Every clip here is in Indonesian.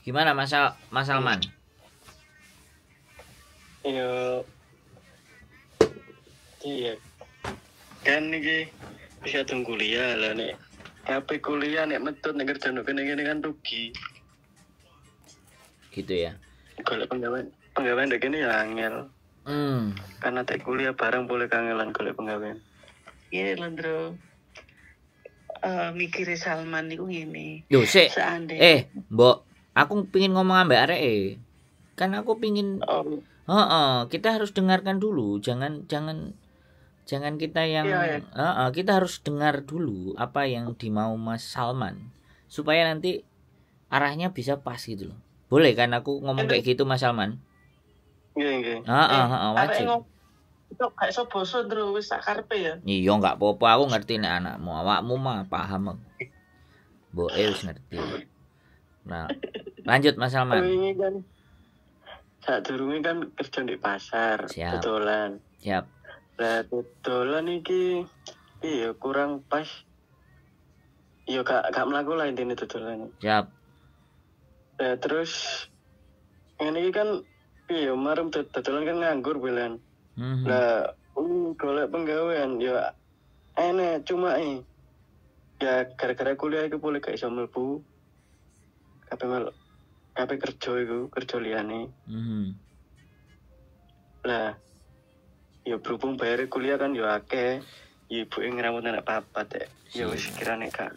Gimana Mas Salman? Iya. Kan iki bisa tunggu kuliah lah nek. Kabeh kuliah nek metut nek kerja kene kan rugi. Gitu ya. Golek penggawean ndek kene ya angel. Karena tek kuliah bareng boleh kangelan golek penggawean. Iya, Landro. Mikire Salman niku ngene. Yo sik. Mbok, aku pingin ngomong ambek arek. Kan aku pingin kita harus dengarkan dulu, jangan kita yang kita harus dengar dulu apa yang dimau Mas Salman supaya nanti arahnya bisa pas gitu loh. Boleh kan aku ngomong kayak gitu Mas Salman? Nggih. Wajib. Kok gak iso boso Ndro wis sak karepe ya. Iya enggak apa-apa, aku ngerti nek anakmu, awakmu mah paham. Mbok wis ngerti. Nah, lanjut Mas Salman. Ini kan sadurunge kan kerja di pasar, dodolan. Siap. Lah dodolan iki iya kurang pas. Iya gak mlaku lah intine dodolan. Siap. Lah terus ini kan iya marem dodolan kan nganggur bilang. Lah golek penggawean ya enek cuma ya gara-gara kuliah iku boleh gak iso mlebu. Kabeh kerja liyane. Lah ya berhubung bayar kuliah kan ya akeh, ya ibuke ngrawat anak papat ya wis kirane gak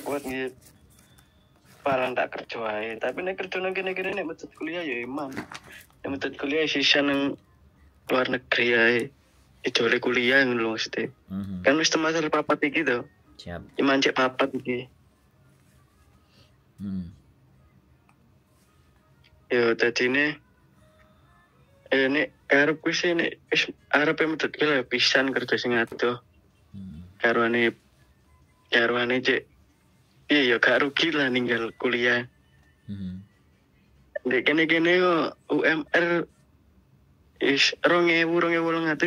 kuat nggih. Parang tak kerja ae, tapi nek kerja nang kene-kene nek metut kuliah ya iman. Nek metut kuliah sisa nang luar negeri ae. Ijole kuliah ngono lho mesti. Kan wis temasal papat iki to. Siap. Iman cek papat iki. Yo dadine nek karepku sih nek wis arepe metut kuliah pisan kerja sing adoh. Karwane cek iya gak rugi lah ninggal kuliah. Dek kene-kene UMR is 2.200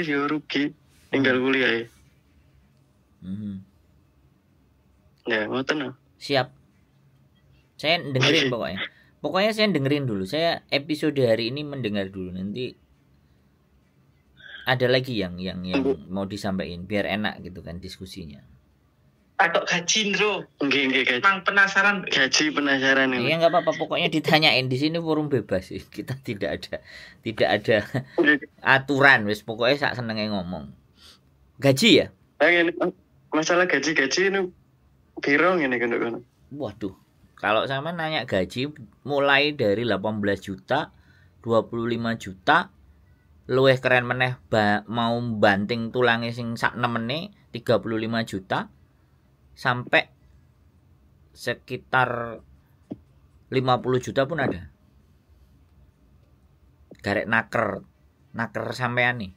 ya rugi tinggal kuliah ya. Ya ngoten. Siap. Saya dengerin pokoknya. Pokoknya saya dengerin dulu. Saya episode hari ini mendengar dulu. Nanti ada lagi yang mau disampaikan biar enak gitu kan diskusinya. Takut gaji, Ndro. Nggih gaji. Mang penasaran. Gaji penasaran ini. Iya enggak apa-apa, pokoknya ditanyain di sini forum bebas sih. Kita tidak ada aturan wis, pokoknya sak senenge ngomong. Gaji ya? Masalah gaji ini piro ngene kono. Waduh. Kalau sama nanya gaji mulai dari 18 juta, 25 juta, luwih keren meneh mau banting tulange sing sak nemene 35 juta. Sampai sekitar 50 juta pun ada. Garek naker sampean nih.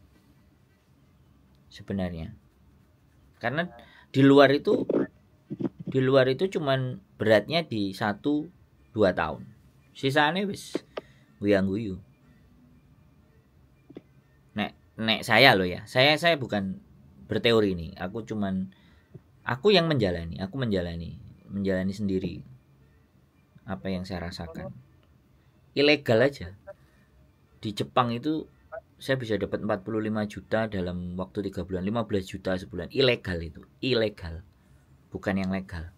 Sebenarnya. Karena di luar itu cuman beratnya di 1-2 tahun. Sisanya wis guyang-guyu. Nek saya loh ya. Saya bukan berteori nih. Aku yang menjalani sendiri apa yang saya rasakan. Ilegal aja. Di Jepang itu saya bisa dapat 45 juta dalam waktu 3 bulan, 15 juta sebulan. Ilegal itu, ilegal. Bukan yang legal.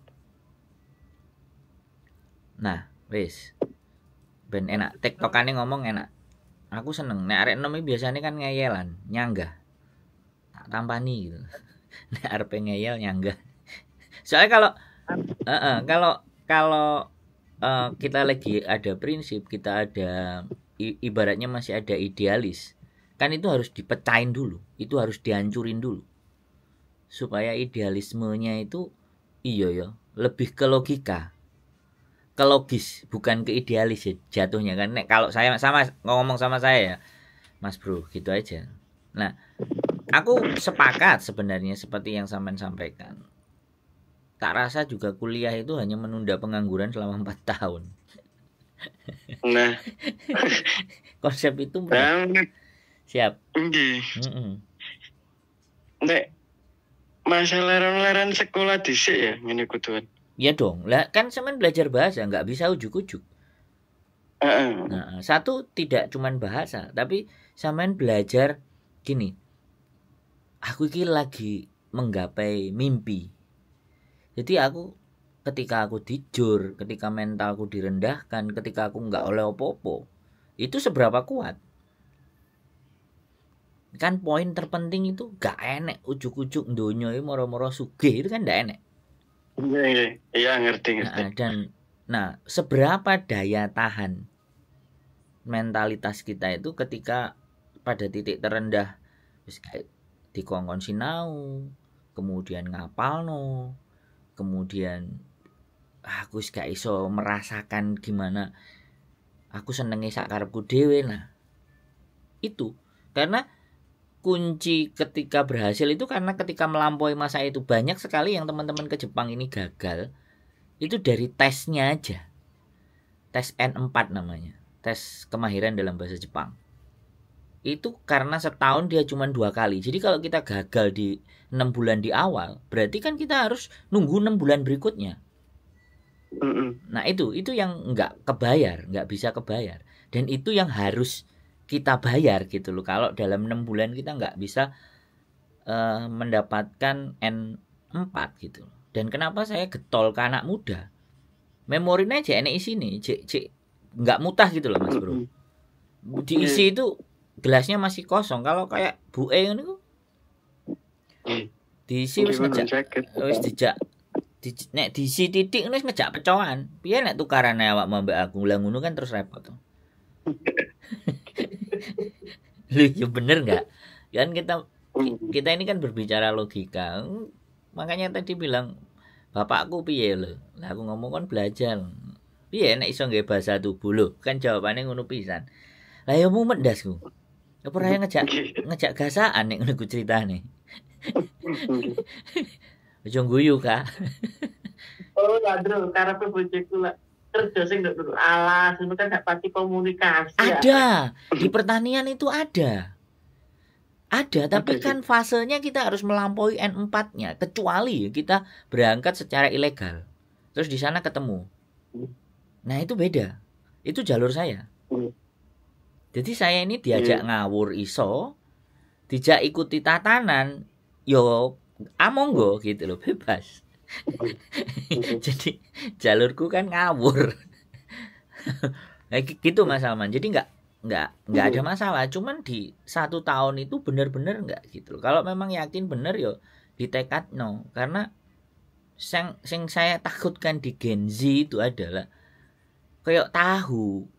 Nah, wis. Ben enak, tektokane ngomong enak. Aku seneng. Nek arek enom iki biasane kan ngeyelan, nyanggah. Tak tampani gitu. Nek arep ngeyel nyanggah. Soalnya kalau kita lagi ada prinsip, kita ada ibaratnya masih ada idealis, kan itu harus dipecahin dulu, itu harus dihancurin dulu supaya idealismenya itu lebih ke logika, ke logis, bukan ke idealis ya jatuhnya kan. Nek kalau saya sama ngomong sama saya ya Mas Bro, gitu aja. Nah, aku sepakat sebenarnya seperti yang sampean sampaikan. Tak rasa juga kuliah itu hanya menunda pengangguran selama 4 tahun. Nah, konsep itu siap. Nek masalah laran sekolah dhisik ya ngene kuduan. Ya dong. Lah kan sampean belajar bahasa nggak bisa ujuk-ujuk. Heeh. Nah, satu tidak cuman bahasa, tapi sampean belajar gini. Aku iki lagi menggapai mimpi. Jadi ketika aku dijur, ketika mentalku direndahkan, ketika aku nggak oleh opo-opo, itu seberapa kuat? Kan poin terpenting itu gak enek ujuk-ujuk ndonyo iki moro-moro sugih itu kan gak enek. Iya, ngerti. Nah, seberapa daya tahan mentalitas kita itu ketika pada titik terendah wis kayak dikongkon sinau, kemudian ngapalno, kemudian aku wis gak iso merasakan gimana aku senenge sak karepku dhewe. Nah, itu karena kunci ketika berhasil itu karena ketika melampaui masa itu. Banyak sekali yang teman-teman ke Jepang ini gagal itu dari tesnya aja. Tes N4 namanya, tes kemahiran dalam bahasa Jepang. Itu karena setahun dia cuma 2 kali. Jadi kalau kita gagal di 6 bulan di awal, berarti kan kita harus nunggu 6 bulan berikutnya. Nah itu yang nggak bisa kebayar. Dan itu yang harus kita bayar gitu loh. Kalau dalam 6 bulan kita nggak bisa mendapatkan N4 gitu. Dan kenapa saya getol ke anak muda? Memorinya aja enek isine, cek nggak mutah gitu loh Mas Bro. Diisi itu gelasnya masih kosong. Kalau kayak Bu E ini kok diisi wis dijak nek diisi titik wis ngejak pecohan. Piye nek tukarane awak mbak aku lah ngono kan terus repot tuh. Lu ya bener nggak? Kan kita ini kan berbicara logika. Makanya tadi bilang bapakku piye lho. Lah aku ngomong kan belajar. Piye nek iso nggawe bahasa tubuh lho? Kan jawabane ngono pisan. Lah ya mumet ndasku. Apa ora ngejak gasaan nek ngono ku critane. Ojo guyu Kak. Oh, Andro, karepe bojoku lah kerja sing nduk dulu alas, itu kan gak pasti komunikasi. Ada. Di pertanian itu ada. Ada, tapi kan fasenya kita harus melampaui N4-nya, kecuali kita berangkat secara ilegal. Terus di sana ketemu. Nah, itu beda. Itu jalur saya. Jadi saya ini diajak ngawur iso, dijak ikuti tatanan, yo amonggo gitu loh, bebas. Jadi jalurku kan ngawur. Nah, gitu Mas Salman. Jadi nggak ada masalah. Cuman di 1 tahun itu benar-benar nggak gitu loh. Kalau memang yakin bener yo ditekad no. Karena sing saya takutkan di Gen Z itu adalah kayak tahu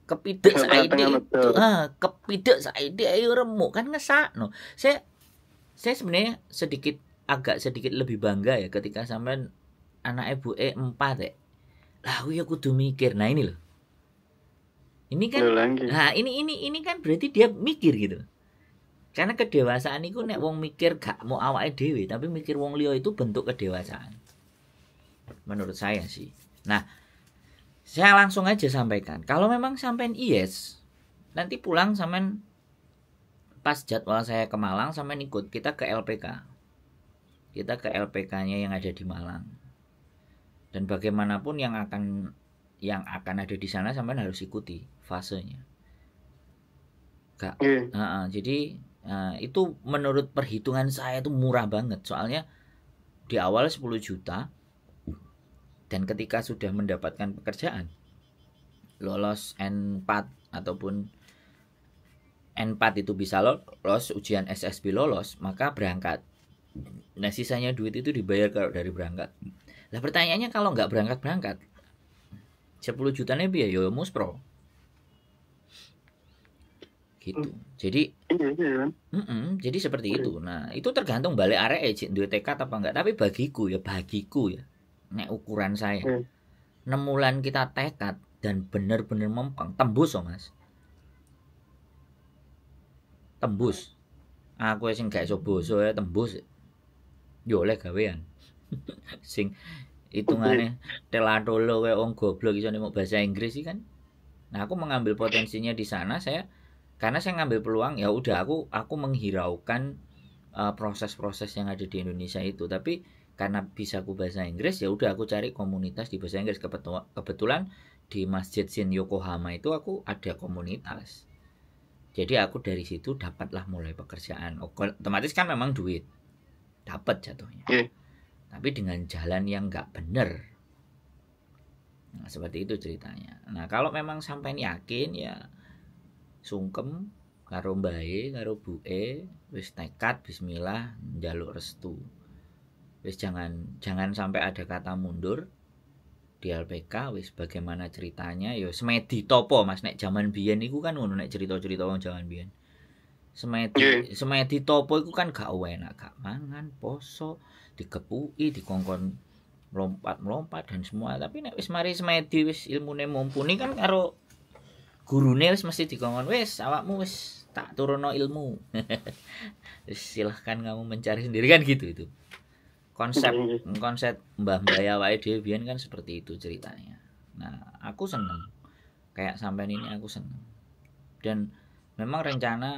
kepidek saiki ayo remuk kan ngesakno. Saya sebenarnya agak sedikit lebih bangga ya ketika sampean anak ibu 4 ya. Lah aku ya kudu mikir. Nah ini loh. Ini kan nah ini kan berarti dia mikir gitu. Karena kedewasaan itu nek wong mikir gak mau awake dhewe, tapi mikir wong liya itu bentuk kedewasaan. Menurut saya sih. Nah, saya langsung aja sampaikan. Kalau memang sampean yes, nanti pulang sampean pas jadwal saya ke Malang sampean ikut kita ke LPK. Kita ke LPK-nya yang ada di Malang. Dan bagaimanapun yang akan ada di sana sampean harus ikuti fasenya. Jadi itu menurut perhitungan saya itu murah banget. Soalnya di awal 10 juta dan ketika sudah mendapatkan pekerjaan lolos N4 ataupun N4 itu bisa lolos, ujian SSB lolos, maka berangkat. Nah sisanya duit itu dibayar kalau dari berangkat. Lah pertanyaannya kalau nggak berangkat 10 jutanya biaya yo muspro gitu. Jadi jadi seperti itu. Nah itu tergantung balik arek duwe tekad apa enggak. Tapi bagiku ya nek ukuran saya 6 bulan kita tekad dan bener-bener mempeng tembus Mas. Tembus. Aku sing gak iso basa ya tembus. Yo oleh gawean. Sing hitungane telatolo kayak wong goblok iso nek bahasa Inggris sih kan. Nah, aku mengambil potensinya di sana karena saya ngambil peluang ya udah aku menghiraukan proses-proses yang ada di Indonesia itu. Tapi karena bisa aku bahasa Inggris, ya udah aku cari komunitas di bahasa Inggris. Kebetulan di Masjid Shin Yokohama itu aku ada komunitas. Jadi aku dari situ dapatlah mulai pekerjaan. Otomatis kan memang duit dapat jatuhnya. Tapi dengan jalan yang nggak bener. Nah, seperti itu ceritanya. Nah, kalau memang sampai yakin ya sungkem karo mbae karo buke wis nekat bismillah njaluk restu. Wis jangan sampai ada kata mundur di LPK. Wis bagaimana ceritanya ya semedi topo Mas, nek zaman biyen iku kan ngono, nek cerita-cerita wong zaman biyen. Semedi topo iku kan gak enak, gak mangan, poso, dikepuki, dikongkon melompat dan semua. Tapi nek wis mari semedi wis ilmune mumpuni kan karo gurune wis mesti dikongkon wis awakmu wis tak turunno ilmu. Silahkan kamu mencari sendiri kan gitu itu. Konsep mbah-mbah awake dhewe biyen kan seperti itu ceritanya. Nah, aku seneng. Kayak sampean ini aku seneng. Dan memang rencana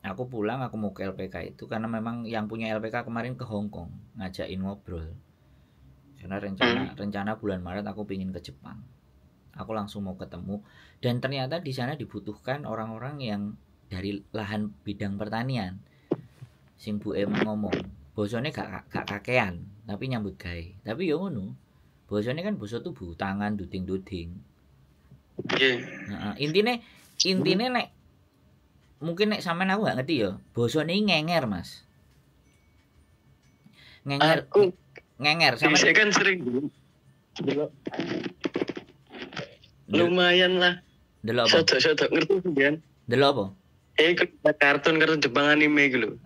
aku pulang aku mau ke LPK itu karena memang yang punya LPK kemarin ke Hong Kong ngajakin ngobrol. Karena rencana bulan Maret aku pingin ke Jepang. Aku langsung mau ketemu dan ternyata di sana dibutuhkan orang-orang yang dari lahan bidang pertanian. Sing Bu Em ngomong, bosone gak kakean, tapi nyambut gawe. Tapi yo ngono. Bosone kan basa tubuh, tangan duding-duding. Heeh. Intine nek mungkin nek sampean aku gak ngerti ya, bosone ngenger, Mas. Ngenger sama saya kan sering lumayan lah. Delok apa? Sodok ngerti kan? Delok apa? Kartun Jepang anime gitu.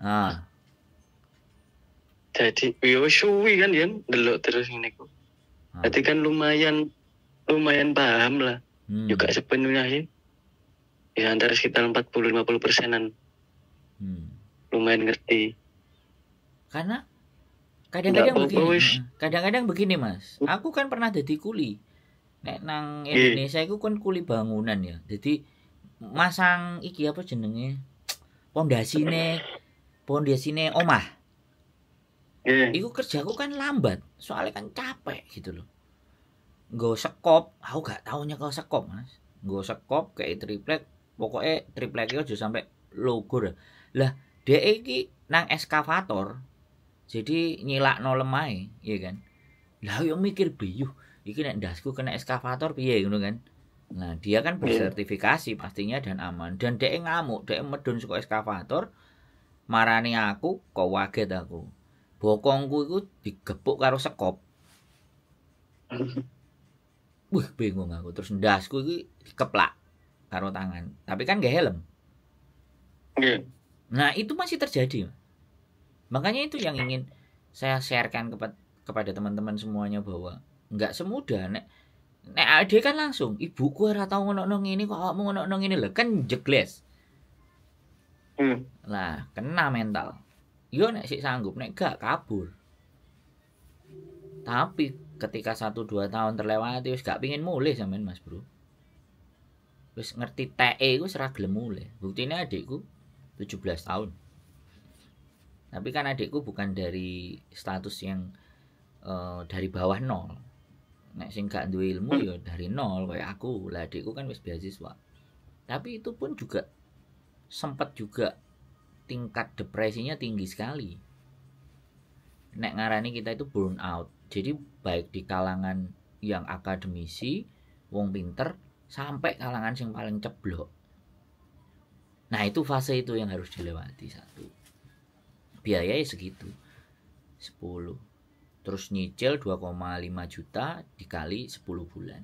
Jadi yo suwi kan ya delok terus ngene ku. Jadi kan lumayan paham lah. Juga sepenuhnya sih. Ya antara sekitar 40-50%-an. Lumayan ngerti. Karena kadang-kadang begini Mas. Aku kan pernah jadi kuli. Nek nang Indonesia iku kan kuli bangunan ya. Jadi masang iki apa jenenge? Pondasine omah. Iku kerjaku kan lambat. Soalnya kan capek gitu loh. Nggo sekop, aku gak tau nyekel sekop, Mas. Nggo sekop kayak triplek, pokoknya triplek aja sampai logur. Lah, dhek iki nang eskavator. Jadi nyilakno lemahe, iya kan. Lah yo mikir biyuh, iki nek ndasku kena eskavator piye ngono kan. Nah, dia kan bersertifikasi pastinya dan aman. Dan dhek ngamuk, dhek medun saka eskavator. Marani aku, kok waget aku. Bokongku iku digepuk karo sekop. Wih, bingung aku. Terus ndasku iki dikeplak karo tangan. Tapi kan gak helm. Nah, itu masih terjadi. Makanya itu yang ingin saya sharekan kepada teman-teman semuanya bahwa enggak semudah nek ade kan langsung ibuku ora tau ngono ngene kok awakmu ngono ngene lho kan jegles. Lah, kena mental. Yo nek sik sanggup nek gak kabur. Tapi ketika 1-2 tahun terlewati wis gak pengin mulih sampean Mas Bro. Wis ngerti TE iku wis ora gelem mulih. Buktine adikku 17 tahun. Tapi kan adikku bukan dari status yang dari bawah nol. Nek sing gak duwe ilmu ya dari nol kayak aku. Lah adikku kan wis beasiswa. Tapi itu pun juga sempat juga tingkat depresinya tinggi sekali. Nek ngarani kita itu burn out. Jadi baik di kalangan yang akademisi, wong pinter, sampai kalangan yang paling ceblok. Nah itu fase itu yang harus dilewati satu. Biayanya segitu 10. Terus nyicil 2,5 juta dikali 10 bulan.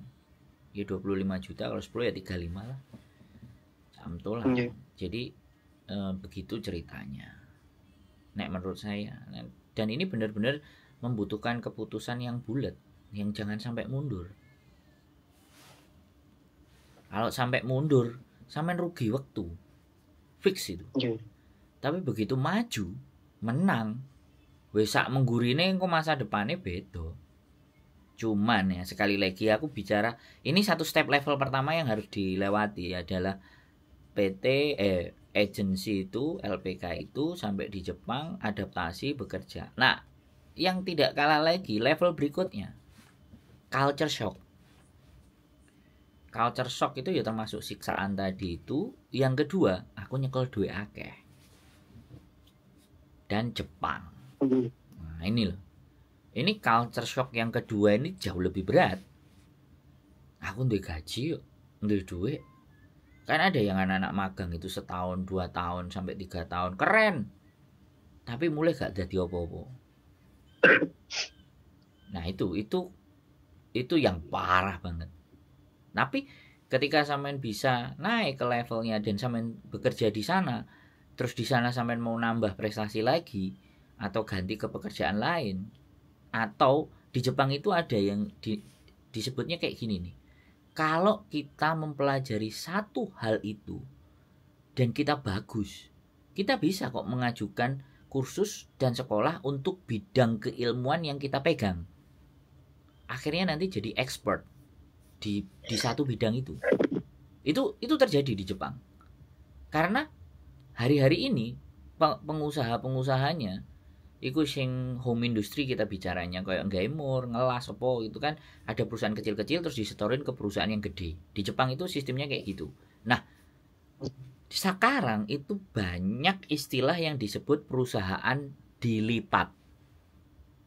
Ya 25 juta, kalau 10 ya 35 lah. Samtul lah. Jadi begitu ceritanya. Nek menurut saya. Dan ini benar-benar membutuhkan keputusan yang bulat, yang jangan sampai mundur. Kalau sampai mundur, sampai rugi waktu. Fix itu. Tapi begitu maju, menang, wis sak menggurine engko masa depane beda. Cuman ya sekali lagi aku bicara ini satu step level pertama yang harus dilewati adalah PT agensi itu LPK itu sampai di Jepang adaptasi bekerja. Nah, yang tidak kalah lagi level berikutnya, culture shock. Culture shock itu ya termasuk siksaan tadi itu. Yang kedua, aku nyekel duit akeh. Dan Jepang. Nah, ini loh. Ini culture shock yang kedua ini jauh lebih berat. Aku duit gaji yuk, duit duit. Kan ada yang anak-anak magang itu setahun, 2 tahun, sampai 3 tahun. Keren. Tapi mulai gak jadi apa-apa. Nah itu yang parah banget. Tapi ketika sampean bisa naik ke levelnya dan sampean bekerja di sana, terus di sana sampean mau nambah prestasi lagi atau ganti ke pekerjaan lain, atau di Jepang itu ada yang disebutnya kayak gini nih. Kalau kita mempelajari satu hal itu dan kita bagus, kita bisa kok mengajukan kursus dan sekolah untuk bidang keilmuan yang kita pegang. Akhirnya nanti jadi expert di satu bidang itu. Itu terjadi di Jepang. Karena hari-hari ini pengusaha-pengusahanya iku sing home industry kita bicaranya kayak gamer, ngelas apa itu kan ada perusahaan kecil-kecil terus disetorin ke perusahaan yang gede. Di Jepang itu sistemnya kayak gitu. Nah, sekarang itu banyak istilah yang disebut perusahaan dilipat.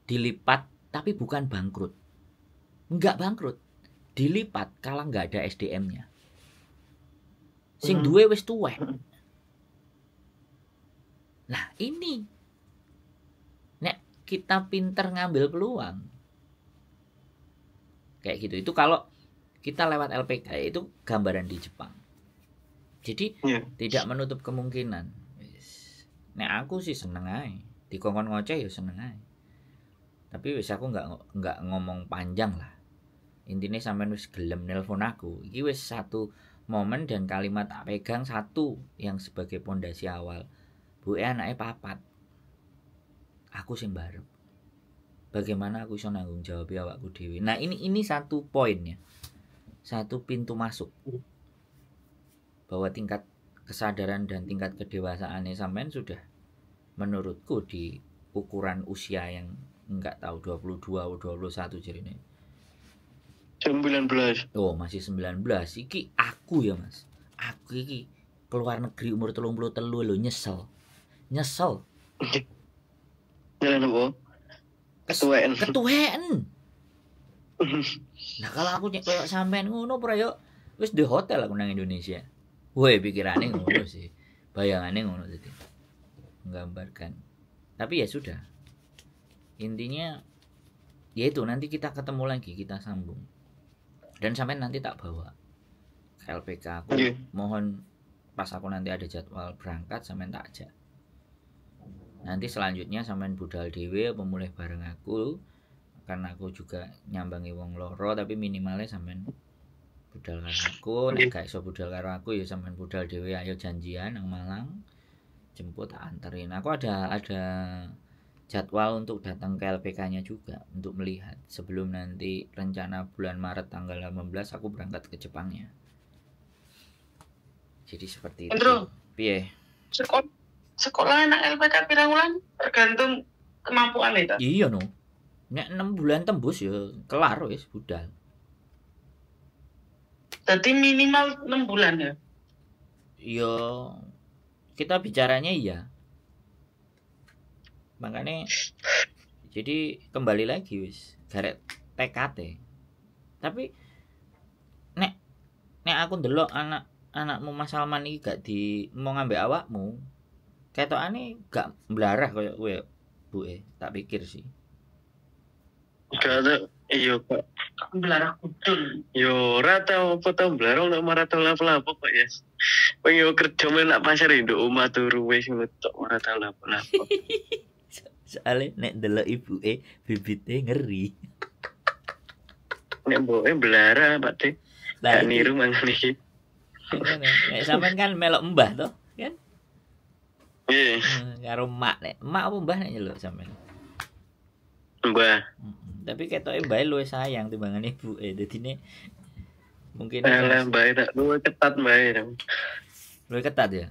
Dilipat tapi bukan bangkrut. Enggak bangkrut. Dilipat kalau enggak ada SDM-nya. Sing duwe wis tuwek. Nah, ini nek kita pinter ngambil peluang kayak gitu. Itu kalau kita lewat LPK itu gambaran di Jepang. Jadi tidak menutup kemungkinan. Nek aku sih seneng ae. Dikongkon ngoceh ya seneng ae. Tapi wis aku enggak ngomong panjang lah. Intinya sampean wis gelem nelpon aku. Iki wis satu momen dan kalimat tak pegang satu yang sebagai pondasi awal. Bu anake 4. Aku sing barep. Bagaimana aku iso nanggung jawab awakku dhewe. Nah, ini satu poinnya. Satu pintu masuk. Bahwa tingkat kesadaran dan tingkat kedewasaannya sampean sudah menurutku di ukuran usia yang enggak tahu 22 atau 21 jarine. 19. Oh, masih 19. Iki aku ya, Mas. Aku iki keluar negeri umur 33 lho nyesel. Nyesel. Jalan apa? Ketuaan. Nah, kalau aku kayak sampean ngono pra yo wis di hotel aku nang Indonesia. Woi, pikirane ngono sih. Bayangane ngono tadi. Menggambarkan. Tapi ya sudah. Intinya yaitu nanti kita ketemu lagi, kita sambung. Dan sampean nanti tak bawa ke LPK aku. Mohon pas aku nanti ada jadwal berangkat sampean tak ajak. Nanti selanjutnya sampean budal dhewe apa mulih bareng aku. Karena aku juga nyambangi wong loro tapi minimalnya sampean budal karo aku. Nek gak iso budal karo aku ya sampean budal dhewe, ayo janjian nang Malang. Jemput tak anterin. Aku ada jadwal untuk datang ke LPK-nya juga untuk melihat sebelum nanti rencana bulan Maret tanggal 18 aku berangkat ke Jepangnya. Jadi seperti itu. Piye? Sekolah anak LPK pirang wulan tergantung kemampuan itu. Iya no. Nek 6 bulan tembus ya kelar wis budal. Jadi minimal 6 bulan ya. Iya. Kita bicaranya iya. Makanya jadi kembali lagi wis garet TKT. Tapi nek aku ndelok anakmu Mas Salman iki gak di mau ngambil awakmu. Ketokane gak mblarah koyo kowe, Bu. Tak pikir sih. Gak ada, iya Pak. Belarang kudul. Yo rata apa tau blarong nek marah tau lapo-lapo kok ya. Pengen kerja menak pasar induk omah turu wis ngetok marah tau lapo-lapo. Soale nek ndelok ibuke bibite ngeri. Nek mboke belara Pak De. Lah niru mangan iki. Nek sampean kan melok mbah to, kan? Iya. Karo mak nek. Mak apa mbah nek nyeluk sampean? Mbah. Tapi ketoke mbae luwih sayang timbangane ibuke. Dadine mungkin lah mbae tak luwih ketat mbae. Luwih ketat ya.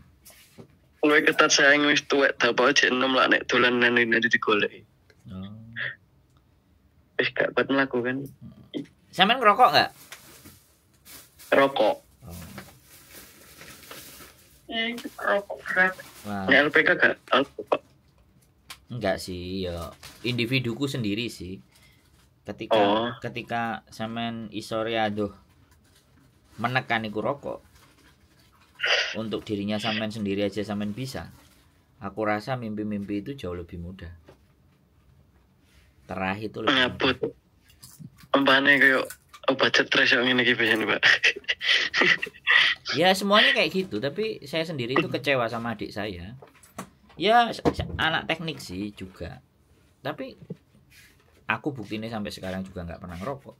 Luwih ketat sayang wis tuwek dapat jek 6 lah nek dolanan ini digoleki. Oh. wis gak kuat melakukan Sampean ngerokok nggak? rokok. Oh. Rokok berat. Wah, Nek LPK gak alkohol. enggak sih, ya individuku sendiri sih. Oh. Ketika sampean isore aduh menekan iku rokok untuk dirinya sampean sendiri aja sampean bisa. Aku rasa mimpi-mimpi itu jauh lebih mudah. Terakhir itu lebih Ngabut. mudah. Umpane kayak obat stres yang ngene iki biasane, Pak. Ya semuanya kayak gitu, tapi saya sendiri itu kecewa sama adik saya. Ya anak teknik sih juga. Tapi aku buktinya sampai sekarang juga nggak pernah ngerokok.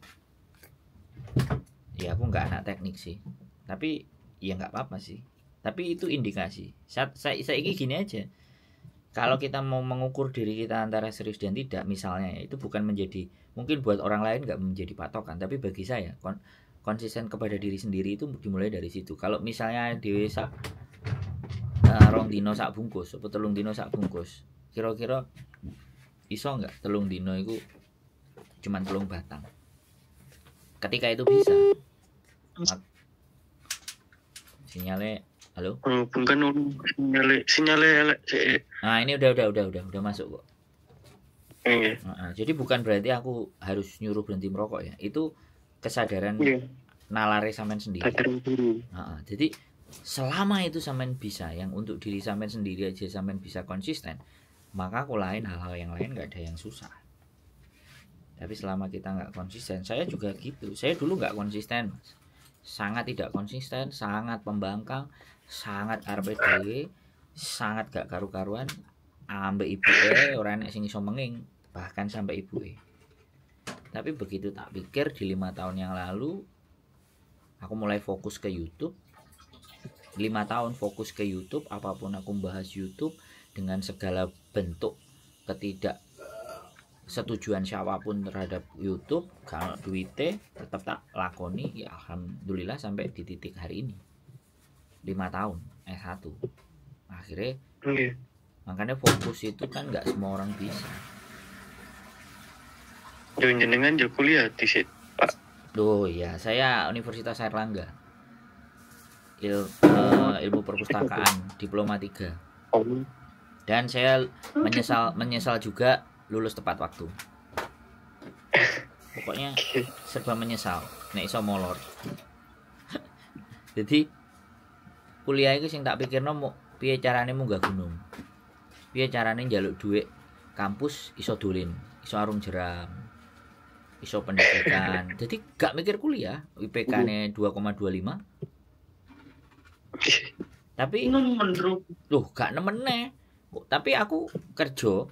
Ya aku nggak anak teknik sih. Tapi ya nggak apa-apa sih. Tapi itu indikasi. Saya ini gini aja. Kalau kita mau mengukur diri kita antara serius dan tidak, misalnya ya, itu bukan menjadi, mungkin buat orang lain nggak menjadi patokan, tapi bagi saya konsisten kepada diri sendiri itu dimulai dari situ. Kalau misalnya dhewe sak rong dino sak bungkus, atau telung dino sak bungkus, kira-kira iso nggak telung dino itu cuman telung batang? Ketika itu bisa, sinyalnya halo. Bukan sinyale. Nah ini udah masuk kok. Nggih. Jadi bukan berarti aku harus nyuruh berhenti merokok ya. Itu kesadaran nalare sampean sendiri. Jadi selama itu sampean bisa, yang untuk diri sampean sendiri aja sampean bisa konsisten, maka aku lain hal-hal yang lain nggak ada yang susah. Tapi selama kita nggak konsisten, saya juga gitu. Saya dulu nggak konsisten, Mas. Sangat tidak konsisten, sangat pembangkang, sangat RPDW, sangat gak karu-karuan, ambek ibuke ora enek sing iso menging, bahkan sampai ibuke. Tapi begitu tak pikir di 5 tahun yang lalu aku mulai fokus ke YouTube. 5 tahun fokus ke YouTube, apapun aku bahas YouTube dengan segala bentuk ketidaksetujuan siapapun terhadap YouTube, kalau duitnya tetap tak lakoni, ya alhamdulillah sampai di titik hari ini. 5 tahun S1 akhirnya. Makanya fokus itu kan nggak semua orang bisa. Jenengan yo kuliah di situ, Pak. Oh iya, saya Universitas Airlangga. Ilmu perpustakaan, diploma 3. Dan saya menyesal juga lulus tepat waktu. Pokoknya serba menyesal nek iso molor. Jadi kuliah itu sing tak pikirno piye carane munggah gunung. Piye carane njaluk dhuwit kampus iso dolen, iso arung jeram, iso pendidikan. Jadi gak mikir kuliah, IPK-ne 2,25. Tapi loh gak nemene. Tapi aku kerja,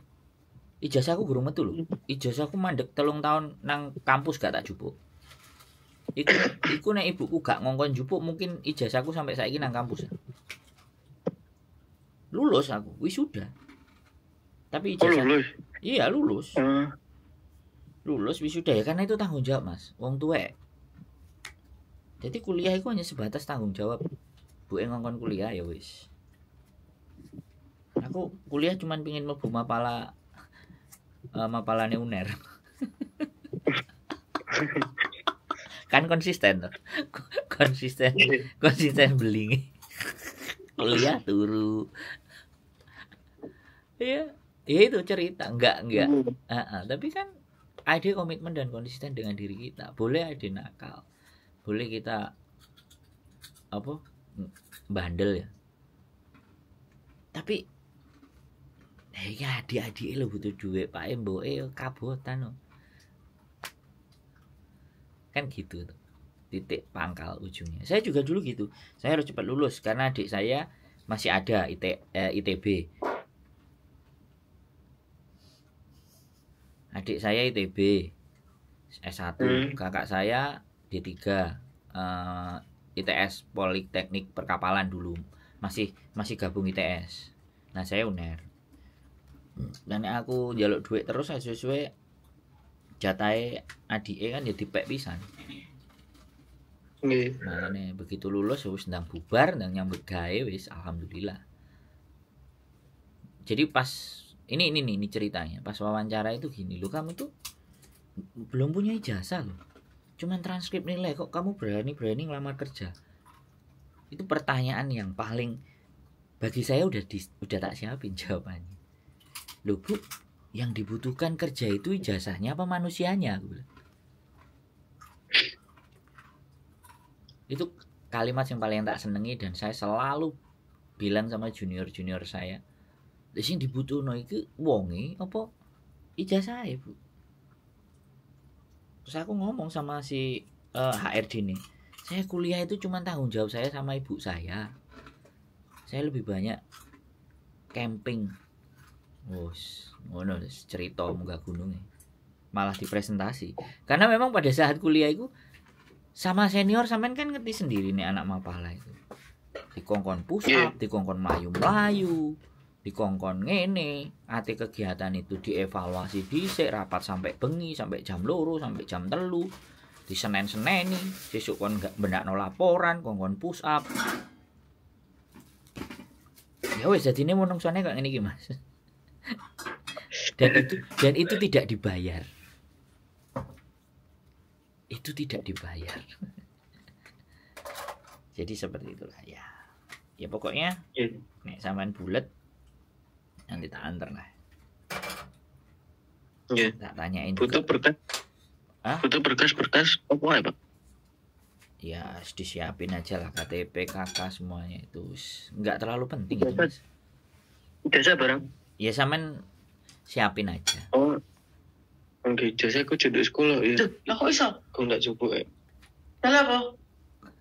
ijazahku gurung metu lho. Ijazahku mandek 3 tahun nang kampus gak tak jupuk. Iku nek ibuku gak ngongkon jupuk, mungkin ijazahku sampai saiki nang kampus. Lulus aku, wisuda. Tapi ijazah. Lulus. Iya, lulus. Lulus wisuda ya, karena itu tanggung jawab, Mas. Wong tuwek. Jadi kuliah itu hanya sebatas tanggung jawab. Bu ngongkon kuliah ya wis. Aku kuliah cuman pingin mlebu mapalane UNER. Kan konsisten tuh. Konsisten beli. Kuliah turu. Iya, ya itu cerita. Enggak. Tapi kan ada komitmen dan konsisten dengan diri kita. Boleh ada nakal. Boleh kita bandel ya. Tapi ya adik-adik lo butuh duit, Pak mboke kabotan lo. Kan gitu tuh. Titik pangkal ujungnya. Saya juga dulu gitu. Saya harus cepat lulus karena adik saya masih ada ITB. Adik saya ITB S1, kakak saya D3, ITS Politeknik Perkapalan dulu. Masih gabung ITS. Nah, saya UNER. Dan aku njaluk duit terus sesuai jatahe adike kan ya dipek pisan. Nah, ini begitu lulus wis ndang bubar, ndang nyambut gawe wis alhamdulillah. Jadi pas ini ceritanya. Pas wawancara itu gini, "Lu kamu tuh belum punya ijazah loh, cuman transkrip nilai kok kamu berani ngelamar kerja. Itu pertanyaan yang paling bagi saya udah tak siapin jawabannya. Loh Bu, yang dibutuhkan kerja itu ijazahnya apa manusianya? Itu kalimat yang paling tak senengi, dan saya selalu bilang sama junior saya, sing dibutuhno iki wonge apa ijazah Bu. Terus aku ngomong sama si HRD nih, saya kuliah itu cuma tanggung jawab saya sama ibu saya lebih banyak camping. Ngono cerita munggah gunung malah dipresentasi. Karena memang pada saat kuliah itu sama senior sampean kan ngerti sendiri nih anak Mapala itu. Dikongkon push up, dikongkon melayu-melayu, dikongkon ngene, ate kegiatan itu dievaluasi dhisik, rapat sampai bengi, sampai jam 2, sampai jam 3, di Senin-seneni, sesuk kon gak benakno laporan, kongkon push up. Ya wes jadine menungsone kok ngene iki Mas. Dan itu tidak dibayar. Itu tidak dibayar. Jadi seperti itulah ya. Ya pokoknya nek sampean bulet nanti tak anter lah. Tak tanyain butuh berkas. Butuh berkas apa ya Pak? Ya disiapin aja lah, KTP, KK semuanya itu nggak terlalu penting itu Mas. Ijazah barang? Ya sampean siapin aja. Oh, oke, ijazah aku judul sekolah ya. Lah kok iso? Aku nggak coba ya. Salah apa?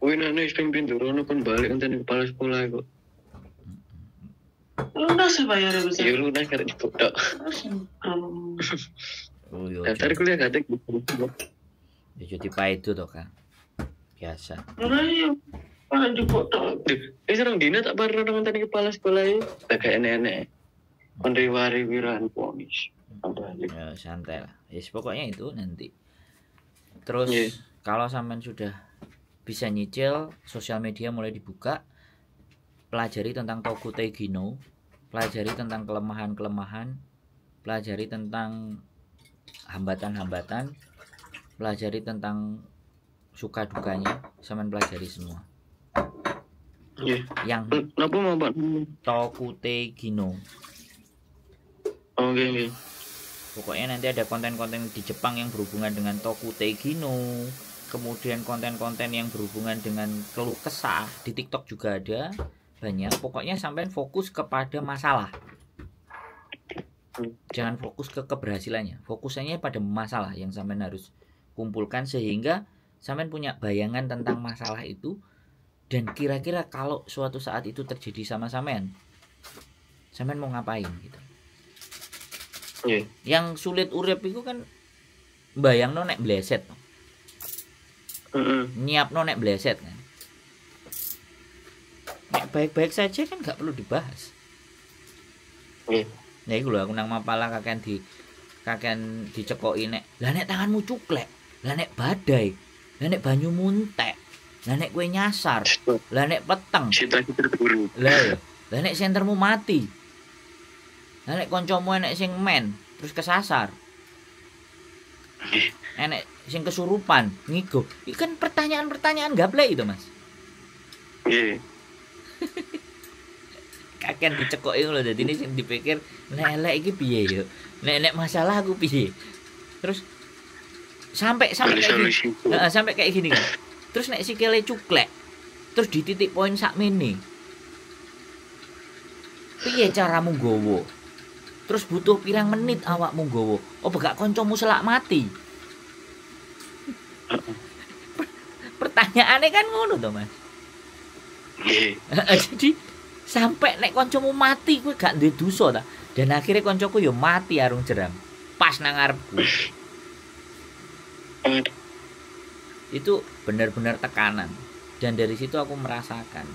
Wih, nane pengen pinturono kan balik nanti kepala sekolah itu. Lunas ya bayar bisa. Iya lunas karena dibuka. Oh iya. Daftar kuliah gak ada. Ya jadi pak itu toh kan. Biasa. Nah iya. Orang dibuka. Serang dina tak bareng nanti kepala sekolah itu. Tak kayak nenek. Penriwari wiran ponis. Ya santai lah. Yes, pokoknya itu nanti. Terus kalau sampean sudah bisa nyicil, sosial media mulai dibuka, pelajari tentang Tokutei Gino, pelajari tentang kelemahan-kelemahan, pelajari tentang hambatan-hambatan, pelajari tentang suka dukanya, sampean pelajari semua. Yang kenapa mau Pak? Tokutei Gino. Oke. Pokoknya nanti ada konten-konten di Jepang yang berhubungan dengan Tokutei Gino, kemudian konten-konten yang berhubungan dengan keluh kesah, di TikTok juga ada banyak. Pokoknya sampean fokus kepada masalah, jangan fokus ke keberhasilannya, fokusannya pada masalah yang sampean harus kumpulkan, sehingga sampean punya bayangan tentang masalah itu, dan kira-kira kalau suatu saat itu terjadi sama sampean mau ngapain gitu. Yang sulit urip itu kan bayangno nek bleset. Nyiapno nek bleset kan. Nek baik-baik saja kan gak perlu dibahas. Nah iku lho aku nang Mapala kakean dicekoki nek. Lah nek tanganmu cuklek, lah nek badai, lah nek banyu muntek, lah nek kowe nyasar, lah nek peteng. Lah nek sentermu mati. Lah nek kancamu enek sing men terus kesasar. Enek sing kesurupan, ngigo. Iki kan pertanyaan-pertanyaan gablek itu, Mas. Nggih. Kakean dicekoki lho, dadi ini sing dipikir nek elek iki piye yo. Nek masalah aku piye. Terus sampai kayak gini. Sampai kayak gini kan. Terus nek sikile cuklek. Terus di titik poin sakmene. Piye caramu nggowo? Terus butuh pirang menit awakmu nggowo? Apa gak kancamu selak mati? Pertanyaannya kan ngono to, Mas. Jadi sampai nek kancamu mati kowe gak duwe dosa ta. Dan akhirnya kancaku ya mati arung jeram. Pas nang ngarepku. Itu benar-benar tekanan. Dan dari situ aku merasakan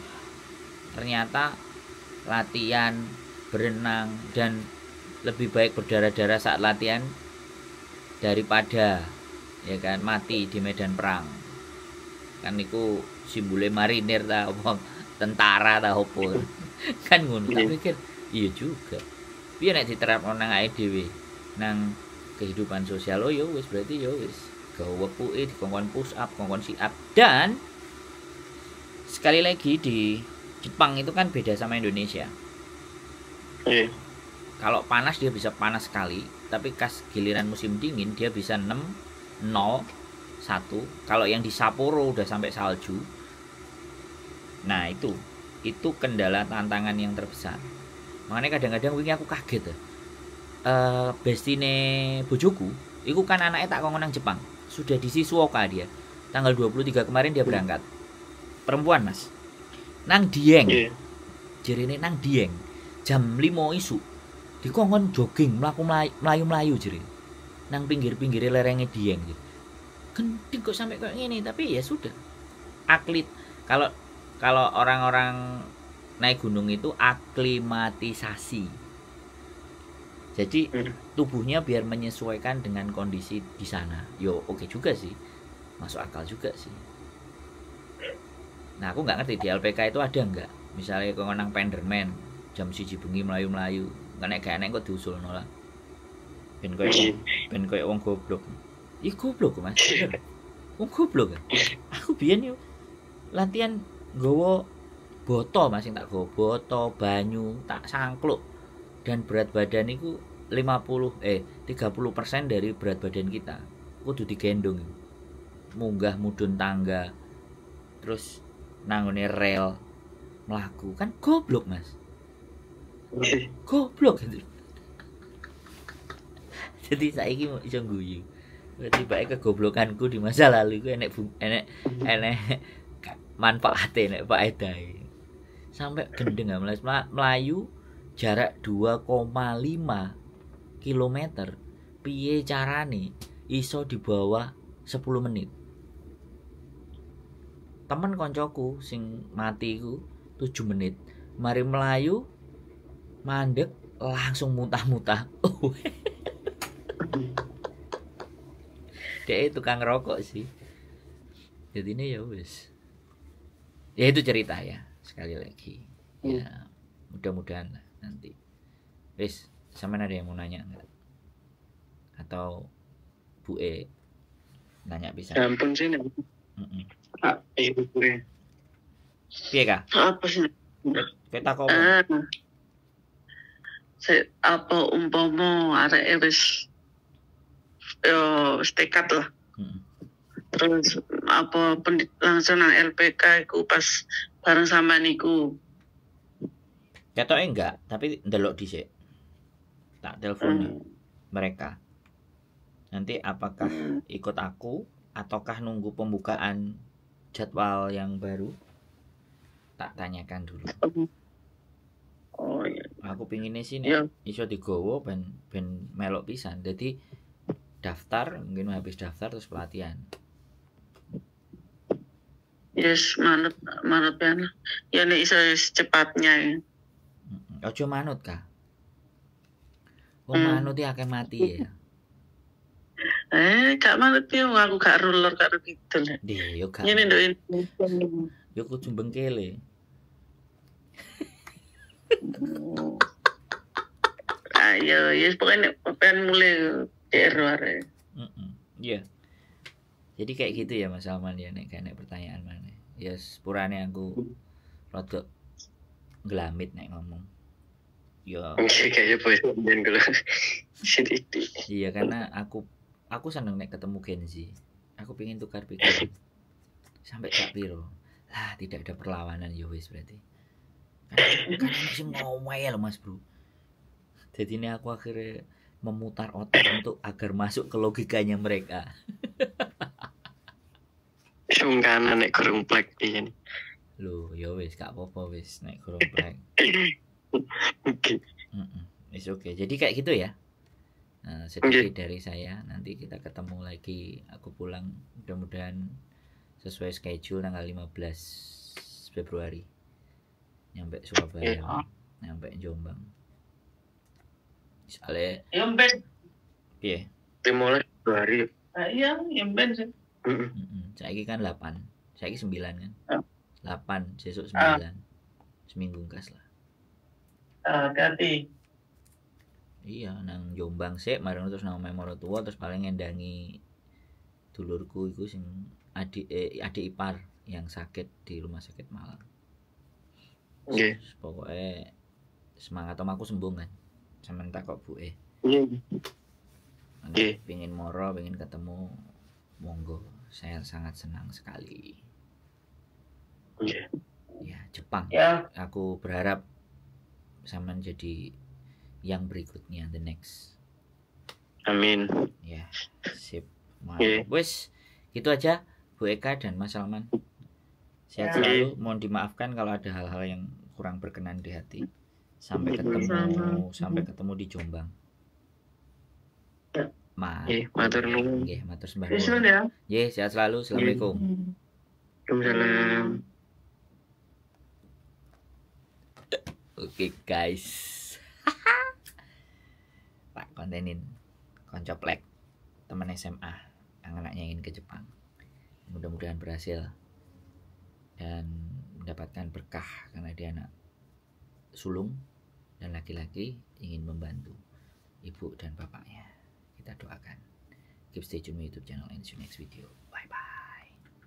ternyata latihan berenang dan lebih baik berdarah-darah saat latihan daripada ya kan mati di medan perang. Kan niku simbole marinir ta apa tentara ta opo. Kan ngono. Tak pikir iya juga. Piye nek diterapno nang awake dhewe nang kehidupan sosial, oh ya wis berarti ya wis gawe puke dikongkon push up, kongkon sit up. Dan sekali lagi di Jepang itu kan beda sama Indonesia. Iya. Kalau panas dia bisa panas sekali, tapi pas giliran musim dingin dia bisa 6, 0, 1. Kalau yang di Sapporo udah sampai salju. Nah, itu kendala tantangan yang terbesar. Makanya kadang-kadang wingi aku kaget. Bestine bojoku, itu kan anaknya tak kongkon nang Jepang. Sudah di Shizuoka dia. Tanggal 23 kemarin dia berangkat. Perempuan, Mas. Nang Dieng. Iya. Jerene nang Dieng. Jam 5 isu dikongkon jogging melayu jere nang pinggir-pinggir lerenge Dieng gitu. Gending kok sampai kayak gini, tapi ya sudah. Kalau orang-orang naik gunung itu aklimatisasi. Jadi tubuhnya biar menyesuaikan dengan kondisi di sana. Yo oke juga sih. Masuk akal juga sih. Nah, aku nggak ngerti di LPK itu ada nggak? Misalnya kalau nang Penderman jam 1 bengi melayu-melayu, nek gak enek kok diusulno lah. Ben koyo wong goblok. Ih goblok Mas. Wong goblok kan. Aku biyen yo latihan nggawa boto Mas, sing tak nggawa boto, banyu, tak sangkluk. Dan berat badan itu 30% dari berat badan kita. Kudu digendong. Munggah mudhun tangga. Terus nanggone rel mlaku. Kan goblok Mas. Goblok gitu. Jadi saiki mau iso guyu. Berarti bae kegoblokanku di masa lalu iku enek manfaate, enek faedahe. Sampai gendeng melayu jarak 2,5 km. Piye carane iso di bawah 10 menit. Temen koncoku sing mati iku 7 menit. Mari melayu mandek langsung muntah-muntah. Dia tukang rokok sih. Jadi ini ya wis. Ya itu cerita ya, sekali lagi. Ya, mudah-mudahan nanti. Wis, sampean ada yang mau nanya enggak? Atau Bu E nanya bisa? Ya ampun sih. Iya, Piye Kak? Apa sih? Kita kok apa umpama arek wis tekad lah. Terus apa langsung nang LPK iku pas bareng sama niku. Ketoke enggak, tapi ndelok dhisik. Tak telepon mereka. Nanti apakah ikut aku ataukah nunggu pembukaan jadwal yang baru? Tak tanyakan dulu. Oh iya. Aku pinginnya sih Iya. iso digowo ben melok pisan. Jadi daftar, mungkin habis daftar terus pelatihan. Yes, manut ya. Ya nek iso secepatnya ya. Ojo manut Kak. Wong manut ya akeh mati ya. Gak manut ya, aku gak ruler karo kidul. Deh, yo gak. Ngene nduk Yo kudu bengkele. Ayo, yes pokoknya pengen mulai DR wae. Iya. Jadi kayak gitu ya Mas Salman ya, nek pertanyaan mana. Ya sepurane aku rada nglamit nek ngomong. Ya. Kayaknya boleh dulu. Sedikit. Iya, karena aku seneng nek ketemu Gen Z. Aku pengen tukar pikiran. Sampai gak piro. Lah, tidak ada perlawanan ya wis berarti. Kan masih ngomel loh Mas Bro. Jadi ini aku akhirnya memutar otak untuk agar masuk ke logikanya mereka. Sungkanan nek kurung plek iki. Loh, ya wis gak apa-apa wis nek kurang plek. Oke. It's okay. Jadi kayak gitu ya. Nah, sedikit dari saya. Nanti kita ketemu lagi. Aku pulang mudah-mudahan sesuai schedule tanggal 15 Februari. Nyampe Surabaya, nyampe Jombang. Soalnya Yemben. piye? Dimulai 2 hari. Iya, yemben sih. Saiki kan 8. Saiki 9 kan? 8, besok 9. Seminggu kas lah. Hati. Iya, nang Jombang sik marang terus nang omahe maratuwa terus paling ngendangi dulurku iku sing adik ipar yang sakit di rumah sakit Malang. Nggih. Pokoknya semangat omaku sembuh kan. Sampeyan tak kok buke. Nggih. Nggih. Pengen moro, pengen ketemu, monggo. Saya sangat senang sekali. Nggih. Ya, Jepang. Ya, Aku berharap sampean jadi yang berikutnya, the next. Amin. Ya, sip. Nggih. Wes, itu aja Bu Eka dan Mas Salman. Sehat Ya. selalu. Mohon dimaafkan kalau ada hal-hal yang kurang berkenan di hati. Sampai ketemu di Jombang. Matur nuwun. Nggih, matur sembah Isun nuwun. ya. Nggih, sehat selalu. Assalamualaikum. Waalaikumsalam. Oke, guys. Tak kontenin konco plek teman SMA yang anaknya ingin ke Jepang. Mudah-mudahan berhasil dan mendapatkan berkah karena dia anak sulung dan laki-laki ingin membantu ibu dan bapaknya. Kita doakan. Keep stay tune with YouTube channel and see you next video.